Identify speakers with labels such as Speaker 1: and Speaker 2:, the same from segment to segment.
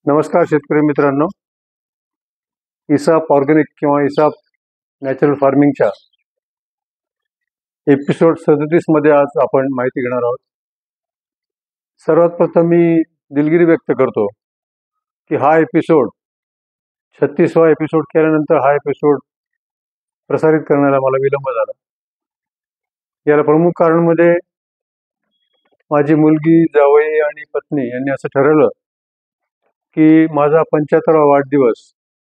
Speaker 1: नमस्कार शेतकरी मित्रांनो. इसाप ऑर्गॅनिक किंवा इसाप नॅचरल फार्मिंगच्या एपिसोड 37 मध्ये आज आपण माहिती घेणार आहोत. सर्वात प्रथम मी दिलगिरी व्यक्त करतो की हा एपिसोड 36वा एपिसोड केल्यानंतर हा एपिसोड प्रसारित करण्याला मला विलंब झाला. याला प्रमुख कारण मध्ये माझी मुलगी, जावई आणि पत्नी यांनी असं ठरवलं की माझा 75वा वाढदिवस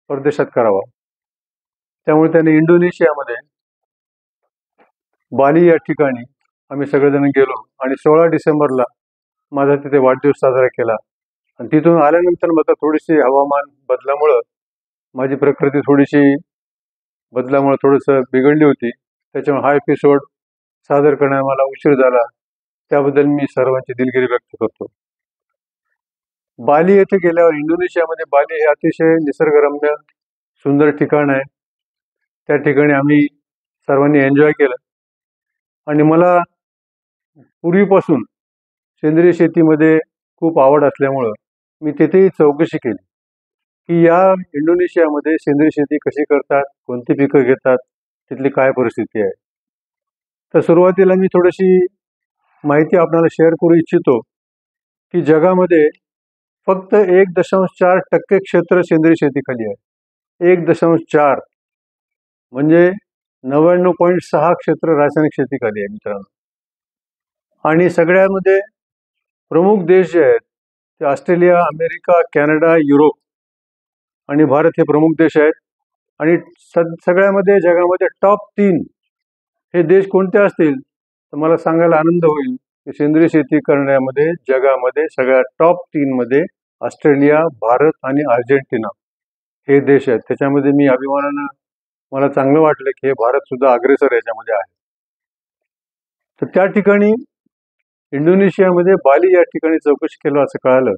Speaker 1: परदेशात करावा. त्यामुळे त्यांनी इंडोनेशियामध्ये बाली या ठिकाणी आम्ही सगळेजण गेलो आणि 16 डिसेंबरला माझा तिथे वाढदिवस साजरा केला. आणि तिथून आल्यानंतर मला थोडीशी हवामान बदलामुळं माझी प्रकृती थोडंसं बिघडली होती. त्याच्यामुळे हा एपिसोड सादर करण्यास मला उशीर झाला. त्याबद्दल मी सर्वांची दिलगिरी व्यक्त करतो. बाली येथे गेल्यावर, इंडोनेशियामध्ये बाली हे अतिशय निसर्गरम्य सुंदर ठिकाण आहे. त्या ठिकाणी आम्ही सर्वांनी एन्जॉय केलं. आणि मला पूर्वीपासून सेंद्रिय शेतीमध्ये खूप आवड असल्यामुळं मी तिथेही चौकशी केली की या इंडोनेशियामध्ये सेंद्रिय शेती कशी करतात, कोणती पिकं घेतात, तिथली काय परिस्थिती आहे. तर सुरुवातीला मी थोडीशी माहिती आपल्याला शेअर करू इच्छितो की जगामध्ये फक्त 1.4% क्षेत्र सेंद्रिय शेतीखाली आहे. 1.4 म्हणजे 99.6 क्षेत्र रासायनिक शेतीखाली आहे मित्रांनो. आणि सगळ्यामध्ये प्रमुख देश जे आहेत ते ऑस्ट्रेलिया, अमेरिका, कॅनडा, युरोप आणि भारत हे प्रमुख देश आहेत. आणि सगळ्यामध्ये जगामध्ये टॉप 3 हे देश कोणते असतील तर मला सांगायला आनंद होईल की सेंद्रिय शेती करण्यामध्ये जगामध्ये सगळ्या टॉप 3 मध्ये ऑस्ट्रेलिया, भारत आणि अर्जेंटिना हे देश आहेत. त्याच्यामध्ये मी अभिमानानं, मला चांगलं वाटलं की हे भारत सुद्धा अग्रेसर याच्यामध्ये आहे. तर त्या ठिकाणी इंडोनेशियामध्ये बाली या ठिकाणी चौकशी केलं, असं कळालं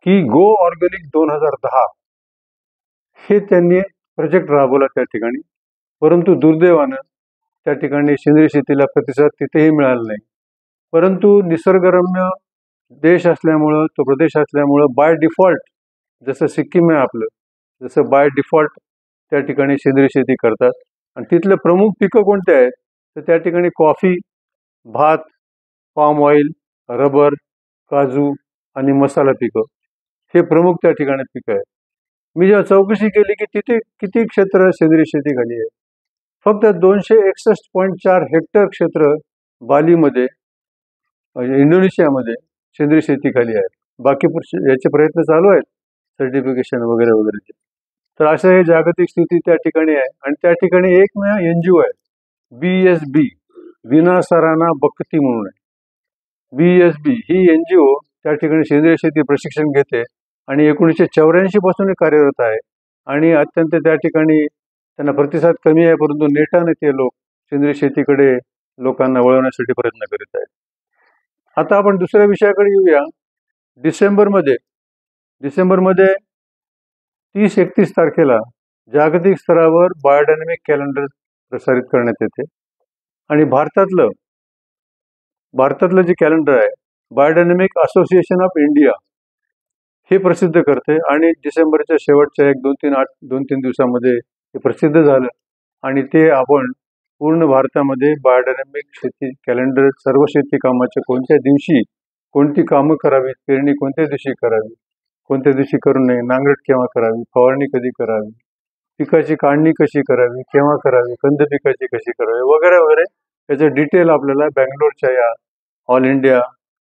Speaker 1: की गो ऑर्गॅनिक 2010 हे त्यांनी प्रोजेक्ट राबवला त्या ठिकाणी. परंतु दुर्दैवानं त्या ठिकाणी सेंद्रिय शेतीला प्रतिसाद तिथेही मिळाला नाही. परंतु निसर्गरम्य देश असल्यामुळं, तो प्रदेश असल्यामुळं बाय डिफॉल्ट, जसं सिक्कीम आहे आपलं, जसं बाय डिफॉल्ट त्या ठिकाणी सेंद्रिय शेती करतात. आणि तिथले प्रमुख पिकं कोणते आहेत तर त्या ठिकाणी कॉफी, भात, पाम ऑइल, रबर, काजू आणि मसाला पिकं हे प्रमुख त्या ठिकाणी पिकं आहेत. मी जेव्हा चौकशी केली की तिथे किती क्षेत्र सेंद्रिय शेतीखाली आहे, फक्त 261.4 हेक्टर क्षेत्र बालीमध्ये, इंडोनेशियामध्ये सेंद्रिय शेतीखाली आहे. बाकी याचे प्रयत्न चालू आहेत, सर्टिफिकेशन वगैरे वगैरे. तर असं हे जागतिक स्थिती त्या ठिकाणी आहे. आणि त्या ठिकाणी एकमेव NGO आहे, BSB, विनासाराना बखती म्हणून आहे. BSB ही NGO त्या ठिकाणी सेंद्रिय शेती प्रशिक्षण घेते आणि 1984 पासून कार्यरत आहे. आणि अत्यंत त्या ठिकाणी त्यांना प्रतिसाद कमी आहे, परंतु नेटाने ते लोक सेंद्रिय शेतीकडे लोकांना वळवण्यासाठी प्रयत्न करीत आहेत. आता आपण दुसऱ्या विषयाकडे येऊया. डिसेंबरमध्ये 30-31 तारखेला जागतिक स्तरावर बायोडायनॅमिक कॅलेंडर प्रसारित करण्यात येते. आणि भारतातलं जे कॅलेंडर आहे, बायोडायनॅमिक असोसिएशन ऑफ इंडिया हे प्रसिद्ध करते. आणि डिसेंबरच्या शेवटच्या 2-3 दिवसामध्ये ते प्रसिद्ध झालं. आणि ते आपण पूर्ण भारतामध्ये बायोडायनॅमिक शेती कॅलेंडर, सर्व शेती कामाच्या कोणत्या दिवशी कोणती कामं करावीत, पेरणी कोणत्या दिवशी करावी, कोणत्या दिवशी करू नये, नांगरट केव्हा करावी, फवारणी कधी करावी, पिकाची काढणी कशी करावी, केव्हा करावी, कंद पिकाची कशी करावी, वगैरे वगैरे याचं डिटेल आपल्याला बँगलोरच्या या all India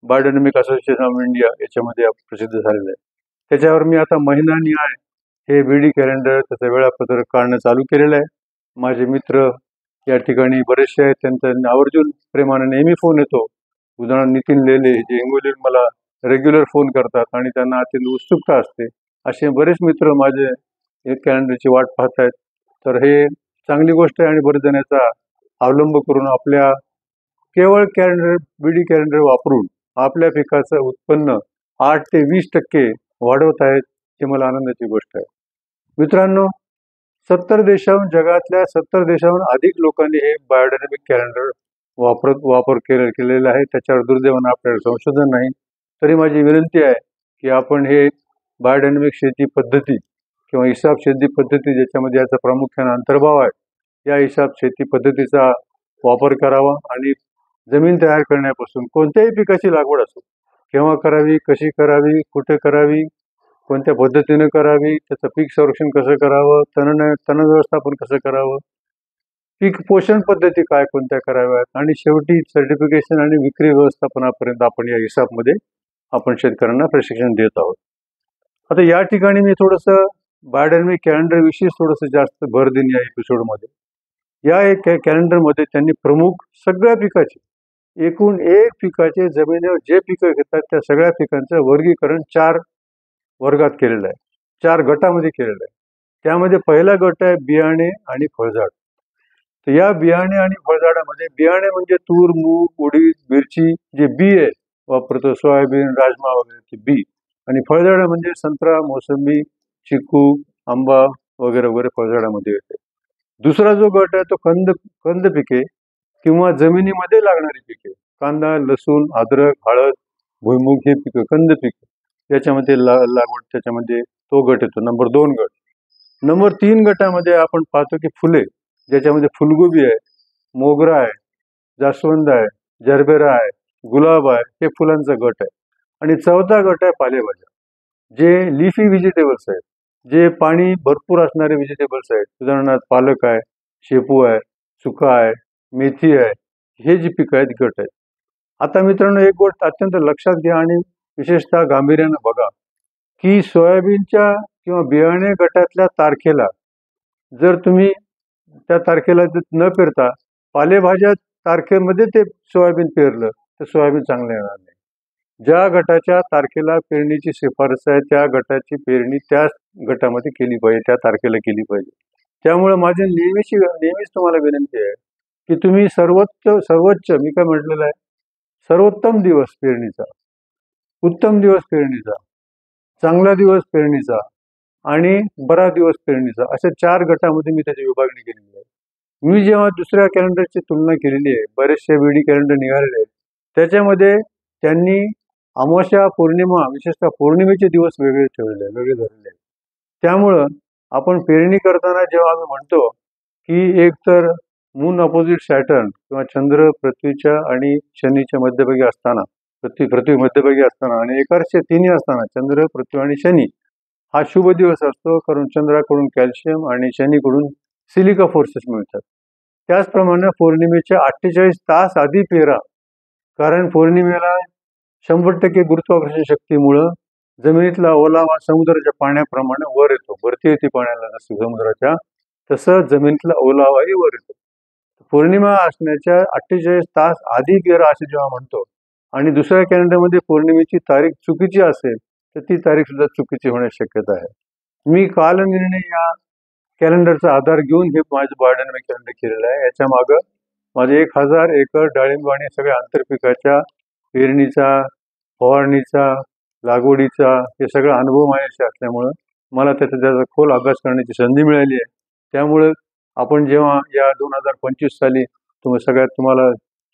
Speaker 1: biodynamic association of India याच्यामध्ये प्रसिद्ध झालेलं आहे. त्याच्यावर मी आता महिना न्याय हे BD कॅलेंडर, त्याचं वेळापत्रक काढणं चालू केलेलं आहे. माझे मित्र या ठिकाणी बरेचसे आहेत, त्यांचा आवर्जून प्रेमाने नेहमी फोन येतो. उदाहरण नितीन लेले जे हिंगोलीवर मला रेग्युलर फोन करतात आणि त्यांना अत्यंत उत्सुकता असते. असे बरेच मित्र माझे एक कॅलेंडरची वाट पाहत आहेत. तर हे चांगली गोष्ट आहे. आणि बरेच जण याचा अवलंब करून आपल्या केवळ BD कॅलेंडर वापरून आपल्या पिकाचं उत्पन्न 8 ते 20% वाढवत आहेत. ही मला आनंदाची गोष्ट आहे. मित्रांनो, 70 देशाहून, जगातल्या 70 देशाहून अधिक लोकांनी हे बायोडायनॅमिक कॅलेंडर वापर केलेला आहे. त्याच्यावर दुर्दैवानं आपल्याला संशोधन नाही. तरी माझी विनंती आहे की आपण हे बायोडायनॅमिक शेती पद्धती किंवा हिसाब शेती पद्धती ज्याच्यामध्ये याचा प्रामुख्याने अंतर्भाव आहे, या हिसाब शेती पद्धतीचा वापर करावा आणि जमीन तयार करण्यापासून कोणत्याही पिकाची लागवड असो, केव्हा करावी, कशी करावी, कुठे करावी, कोणत्या पद्धतीने करावी, त्याचं पीक संरक्षण कसं करावं, तण व्यवस्थापन कसं करावं, पीक पोषण पद्धती काय कोणत्या कराव्यात आणि शेवटी सर्टिफिकेशन आणि विक्री व्यवस्थापनापर्यंत आपण या हिसाबमध्ये आपण शेतकऱ्यांना प्रशिक्षण देत आहोत. आता या ठिकाणी मी थोडंसं बायोडायनॅमिक कॅलेंडर विषयी थोडंसं जास्त भर देईन या एपिसोडमध्ये. या एक कॅलेंडरमध्ये त्यांनी प्रमुख सगळ्या पिकाचे एकूण एक पिकाचे जमिनीवर जे पिकं घेतात त्या सगळ्या पिकांचं वर्गीकरण 4 वर्गात केलेलं आहे, 4 गटामध्ये केलेलं आहे. त्यामध्ये पहिला गट आहे बियाणे आणि फळझाड. तर या बियाणे आणि फळझाडामध्ये बियाणे म्हणजे तूर, मूग, उडीद, मिरची जे बी आहे वापरतो, सोयाबीन, राजमा वगैरे बी, आणि फळझाडं म्हणजे संत्रा, मोसंबी, चिकू, आंबा वगैरे वगैरे फळझाडामध्ये येते. दुसरा जो गट आहे तो कंद पिके किंवा जमिनीमध्ये लागणारी पिके, कांदा, लसूण, अद्रक, हळद, भुईमुग हे पिकं कंद पिके, याच्यामध्ये लागवड, त्याच्यामध्ये तो गट येतो. नंबर 2 गट. नंबर 3 गटामध्ये आपण पाहतो की फुले, ज्याच्यामध्ये फुलगोबी आहे, मोगरा आहे, जास्वंद आहे, जरबेरा आहे, गुलाब आहे, हे फुलांचा गट आहे. आणि 4था गट आहे पालेभाज्या, जे लिफी व्हेजिटेबल्स आहेत, जे पाणी भरपूर असणारे व्हेजिटेबल्स आहेत. उदाहरणार्थ पालक आहे, शेपू आहे, चुका आहे, मेथी आहे, हे जी पिकं आहेत गट आहेत. आता मित्रांनो, एक गोष्ट अत्यंत लक्षात घ्या आणि विशेषतः गांभीर्यानं बघा की सोयाबीनच्या किंवा बियाणे गटातल्या तारखेला जर तुम्ही त्या तारखेला न पेरता पालेभाज्या तारखेमध्ये ते सोयाबीन पेरलं तर सोयाबीन चांगलं येणार नाही. ज्या गटाच्या तारखेला पेरणीची शिफारस आहे त्या गटाची पेरणी त्या गटामध्ये केली पाहिजे, त्या तारखेला केली पाहिजे. त्यामुळे माझी नेहमीच तुम्हाला विनंती आहे की तुम्ही सर्वोच्च मी काय म्हटलेलं आहे, सर्वोत्तम दिवस पेरणीचा, उत्तम दिवस पेरणीचा, चांगला दिवस पेरणीचा आणि बरा दिवस पेरणीचा, अशा 4 गटामध्ये मी त्याची विभागणी केलेली आहे. मी जेव्हा दुसऱ्या कॅलेंडरची तुलना केलेली आहे, बरेचसे बीडी कॅलेंडर निघालेले आहेत, त्याच्यामध्ये त्यांनी अमावस्या, पौर्णिमा, विशेषतः पौर्णिमेचे दिवस वेगळे धरलेले आहेत. त्यामुळं आपण पेरणी करताना जेव्हा आम्ही म्हणतो की एक तर मून अपोजिट सॅटर्न किंवा चंद्र पृथ्वीच्या आणि शनीच्या मध्यभागी असताना, पृथ्वी मध्यभागी असताना आणि एकादशी तिन्ही असताना चंद्र, पृथ्वी आणि शनी हा शुभ दिवस असतो, कारण चंद्राकडून कॅल्शियम आणि शनीकडून सिलिका फोर्सेस मिळतात. त्याचप्रमाणे पौर्णिमेच्या 48 तास आधी पेरा, कारण पौर्णिमेला 100% गुरुत्वाकर्षण शक्तीमुळं जमिनीतला ओलावा समुद्राच्या पाण्याप्रमाणे वर येतो, वरती येते पाण्याला जसं समुद्राच्या, तसं जमिनीतला ओलावाही वर येतो. पौर्णिमा असण्याच्या 48 तास आधी पेरा असे जेव्हा म्हणतो आणि दुसऱ्या कॅलेंडरमध्ये पौर्णिमेची तारीख चुकीची असेल तर ती तारीख सुद्धा चुकीची होण्याची शक्यता आहे. मी कालनिर्णय या कॅलेंडरचा आधार घेऊन हे माझं बायोडायनॅमिक कॅलेंडर केलेलं आहे. याच्या मागं माझे 1000 एकर डाळिंब आणि सगळ्या आंतरपिकाच्या पेरणीचा, फवारणीचा, लागवडीचा हे सगळा अनुभव माझ्याशी असल्यामुळं मला त्याचा खोल अभ्यास करण्याची संधी मिळाली आहे. त्यामुळे आपण जेव्हा या 2025 साली तुम्हाला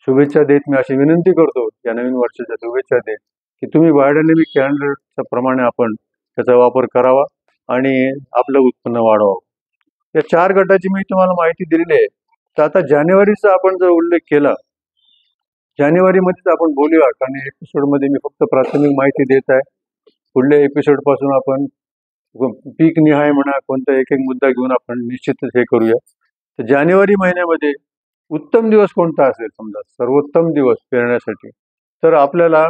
Speaker 1: शुभेच्छा देत मी अशी विनंती करतो, या नवीन वर्षाच्या शुभेच्छा देत की तुम्ही बायोडायनॅमिक कॅलेंडरच्या प्रमाणे आपण त्याचा वापर करावा आणि आपलं उत्पन्न वाढवावं. या 4 गटाची मी तुम्हाला माहिती दिलेली आहे. तर आता जानेवारीचा आपण जर उल्लेख केला, जानेवारीमध्येच आपण बोलूया, कारण एपिसोडमध्ये मी फक्त प्राथमिक माहिती देत आहे. पुढल्या एपिसोडपासून आपण पीक निहाय म्हणा कोणता एक मुद्दा घेऊन आपण निश्चितच हे करूया. तर जानेवारी महिन्यामध्ये उत्तम दिवस कोणता असेल, समजा सर्वोत्तम दिवस पेरण्यासाठी, तर आपल्याला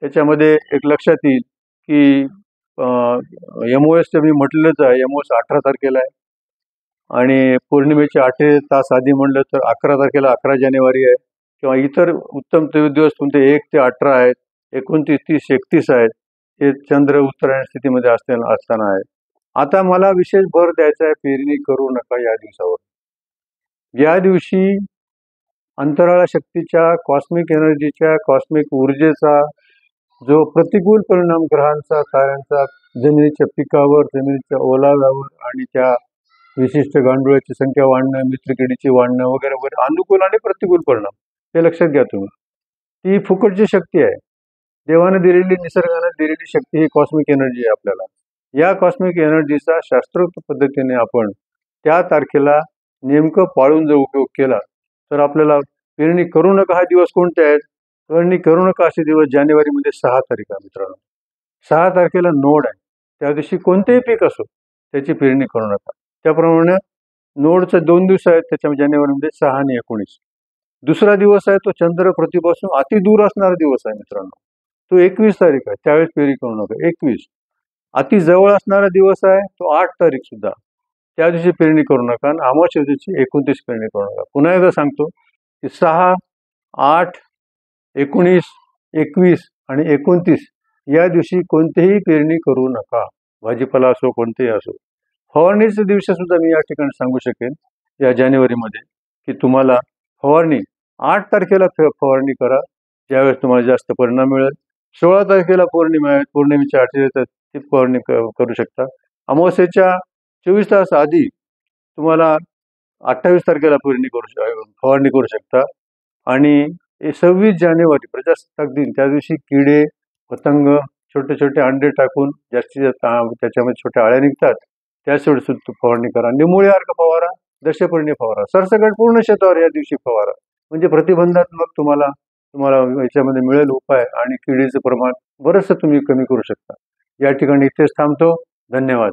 Speaker 1: त्याच्यामध्ये एक लक्षात येईल की MOS मी म्हटलेलंच आहे, MOS 18 तारखेला आहे आणि पौर्णिमेचे 8 तास आधी म्हणलं तर 11 तारखेला 11 जानेवारी आहे, किंवा इतर उत्तम दिवस कोणते 1 ते 18 आहेत, 29, 30, 31 आहेत, हे चंद्र उत्तरायण स्थितीमध्ये असताना आहे. आता मला विशेष भर द्यायचा आहे, पेरणी करू नका या दिवसावर. या दिवशी अंतराळ शक्तीच्या, कॉस्मिक एनर्जीच्या, कॉस्मिक ऊर्जेचा जो प्रतिकूल परिणाम ग्रहांचा, ताऱ्यांचा जमिनीच्या पिकावर, जमिनीच्या ओलाव्यावर आणि त्या विशिष्ट गांडुळाची संख्या वाढणं, मित्रकिडीची वाढणं वगैरे वगैरे, अनुकूल आणि प्रतिकूल परिणाम, हे लक्षात घ्या तुम्ही. ती फुकटची शक्ती आहे. देवाने दिलेली, निसर्गाने दिलेली शक्ती ही कॉस्मिक एनर्जी आहे आपल्याला. या कॉस्मिक एनर्जीचा शास्त्रोक्त पद्धतीने आपण त्या तारखेला नेमकं पाळून जर उपयोग केला तर आपल्याला पेरणी करू नका हा दिवस कोणते आहेत? पेरणी करू नका असे दिवस जानेवारीमध्ये 6 तारीख आहे मित्रांनो. 6 तारखेला नोड आहे. त्या दिवशी कोणतेही पीक असो त्याची पेरणी करू नका. त्याप्रमाणे नोडचे 2 दिवस आहेत त्याच्यामध्ये जानेवारीमध्ये 6 आणि 19. दुसरा दिवस आहे तो चंद्र पृथ्वीपासून अति दूर असणारा दिवस आहे मित्रांनो. तो 21 तारीख आहे. त्यावेळेस पेरणी करू नका. 21. अति जवळ असणारा दिवस आहे तो 8 तारीख सुद्धा. त्या दिवशी पेरणी करू नका. आणि अमावस्या दिवशी 29 पेरणी करू नका. पुन्हा एकदा सांगतो की 6, 8, 19, 21 आणि 29 या दिवशी कोणतीही पेरणी करू नका. भाजीपाला असो कोणतेही असो. फवारणीच्या दिवशी सुद्धा मी या ठिकाणी सांगू शकेन या जानेवारीमध्ये की तुम्हाला फवारणी 8 तारखेला फवारणी करा, ज्यावेळेस तुम्हाला जास्त परिणाम मिळेल. 16 तारखेला पौर्णिमेच्या आठवड्यात येतात ती फवारणी करू शकता. अमावस्येच्या 24 तास आधी तुम्हाला 28 तारखेला फवारणी करू शकता. आणि 26 जानेवारी प्रजासत्ताक दिन त्या दिवशी किडे, पतंग छोटे छोटे अंडे टाकून जास्तीत जास्त त्याच्यामध्ये छोट्या आळ्या निघतात, त्यावेळेस सुद्धा फवारणी करा. निमुळे अर्क फवारा, दशपर्णी फवारा, सरसकट पूर्ण शेतावर या दिवशी फवारा. म्हणजे प्रतिबंधात्मक तुम्हाला याच्यामध्ये मिळेल उपाय आणि किडीचं प्रमाण बरंचसं तुम्ही कमी करू शकता. या ठिकाणी इथेच थांबतो. धन्यवाद.